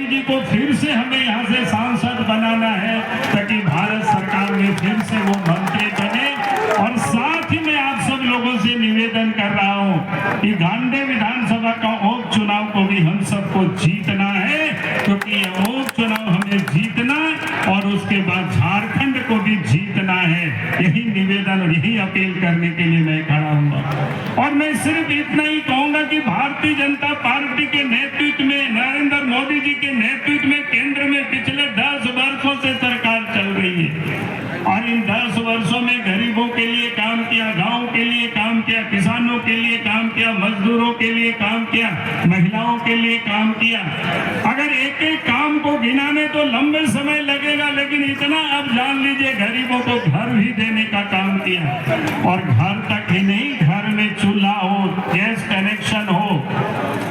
जी को फिर से हमें यहाँ से सांसद बनाना है ताकि भारत सरकार में फिर से वो मंत्री बने। और साथ ही मैं आप सब लोगों से निवेदन कर रहा हूँ कि गांधी विधानसभा का उपचुनाव को भी हम सबको जीतना है, क्योंकि ये उपचुनाव हमें जीतना और उसके बाद झारखंड को भी जीतना है। यही निवेदन और यही अपील करने के लिए मैं खड़ा हूँ। और मैं सिर्फ इतना ही कहूंगा कि भारतीय जनता पार्टी के नेतृत्व में, नरेंद्र मोदी जी के नेतृत्व में केंद्र में पिछले 10 वर्षों से सरकार चल रही है और इन 10 वर्षों में गरीबों के लिए काम किया, गांव के लिए काम किया, किसानों के लिए काम किया, मजदूरों के लिए काम किया, महिलाओं के लिए काम किया। अगर एक एक काम को गिनाने तो लंबे समय लगेगा, लेकिन इतना अब जान लीजिए गरीबों को घर भी देने का काम किया। और घर तक ही नहीं, घर में चूल्हा हो, गैस कनेक्शन हो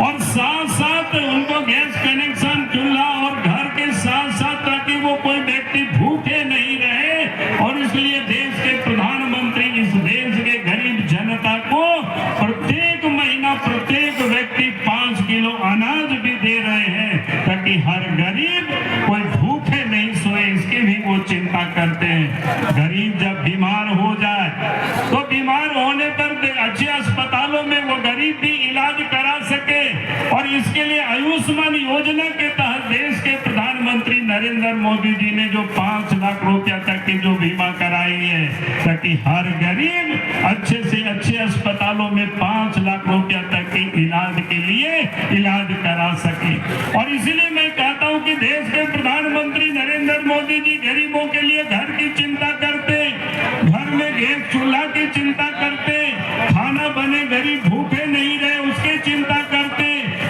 और साथ साथ उनको गैस कनेक्शन, चूल्हा और घर के साथ साथ ताकि वो कोई व्यक्ति भूखे नहीं रहे। और इसलिए देश के प्रधानमंत्री इस देश के गरीब जनता को प्रत्येक महीना प्रत्येक व्यक्ति 5 किलो अनाज भी दे रहे हैं ताकि हर गरीब कोई भूखे नहीं सोए, इसकी भी वो चिंता करते हैं। गरीब जब बीमार हो जाए तो बीमार होने पर अच्छे अस्पतालों में वो गरीब भी इलाज करा सके। और इसके लिए आयुष्मान योजना के तहत देश के प्रधानमंत्री नरेंद्र मोदी जी ने जो 5 लाख रुपया तक की जो बीमा कराई है ताकि हर गरीब अच्छे से अच्छे अस्पतालों में 5 लाख रुपया तक के इलाज के लिए इलाज करा सके। और इसलिए मैं कहता हूं कि देश के प्रधानमंत्री नरेंद्र मोदी जी गरीबों के लिए घर की चिंता करते, घर में गैस चूल्हा की चिंता करते, खाना बने गरीब भूखे नहीं रहे उसकी चिंता करते,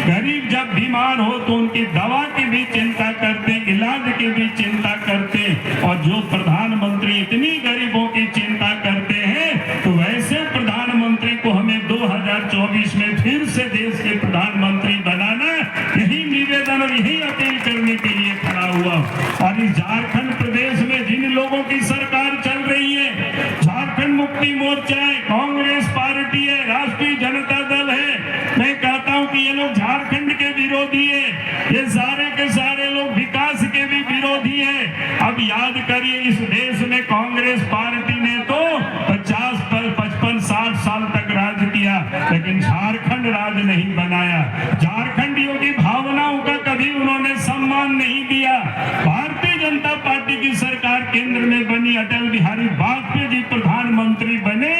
गरीब जब बीमार हो तो उनकी दवा की भी चिंता करते, इलाज की भी चिंता करते। और जो प्रधानमंत्री इतनी गरीबों की चिंता करते हैं तो वैसे प्रधानमंत्री को हमें 2024 में फिर से देश के प्रधानमंत्री बनाना, यही निवेदन और यही अपील करने के लिए खड़ा हुआ। और इस झारखंड प्रदेश में जिन लोगों की सरकार चल रही है, झारखंड मुक्ति मोर्चा है, कांग्रेस पार्टी है, राष्ट्रीय जनता दल है, मैं कहता हूं कि ये लोग झारखंड के विरोधी है, ये सारे के सारे लोग विकास के भी विरोधी है। अब याद करिए इस देश में कांग्रेस पार्टी ने तो 50, 55, 60 साल तक राज किया, लेकिन झारखंड राज नहीं बनाया। झारखंडियों की भावनाओं का कभी उन्होंने सम्मान नहीं दिया। भारतीय जनता पार्टी की सरकार केंद्र में बनी, अटल बिहारी वाजपेयी जी प्रधानमंत्री बने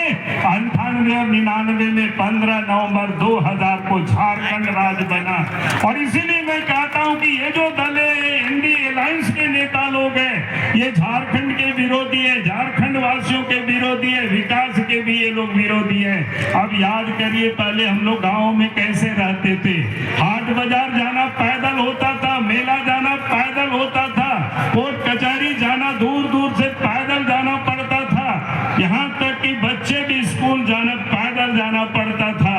98 और 99 में 15 नवंबर 2000 को झारखंड राज बना। और इसीलिए मैं कहता हूं कि ये जो दल है, इंडिया अलायंस के नेता लोग हैं, ये झारखंड के विरोधी है, झारखंड वासियों के विरोधी है, विकास के भी ये लोग विरोधी है। अब याद करिए पहले हम लोग गाँव में कैसे रहते थे, हाट बाजार जाना पैदल होता था, मेला जाना पैदल होता था, कोर्ट कचहरी जाना दूर दूर से पैदल जाना पड़ता था, यहाँ तक कि बच्चे भी स्कूल जाना पैदल जाना पड़ता था।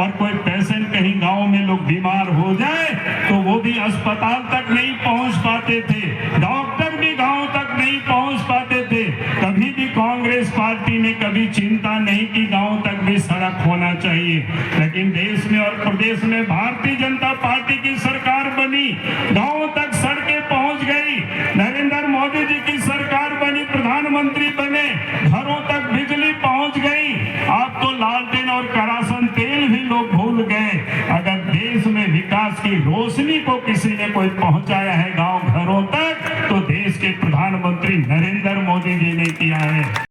और कोई पेशेंट कहीं गांव में लोग बीमार हो जाए तो वो भी अस्पताल तक नहीं पहुंच पाते थे, डॉक्टर भी गांव तक नहीं पहुंच पाते थे। कभी भी कांग्रेस पार्टी ने कभी चिंता नहीं की गांव तक भी सड़क होना चाहिए, लेकिन देश में और प्रदेश में भारतीय जनता पार्टी की सरकार बनी, गांव तक सड़कें पहुंच गई, नरेंद्र मोदी जी की सरकार बनी, प्रधानमंत्री बने, घरों तक बिजली पहुंच गई। आप तो लालटेन और करासन तेल भी लोग भूल गए। अगर देश में विकास की रोशनी को किसी ने कोई पहुंचाया है गांव घरों तक तो देश के प्रधानमंत्री नरेंद्र मोदी जी ने किया है।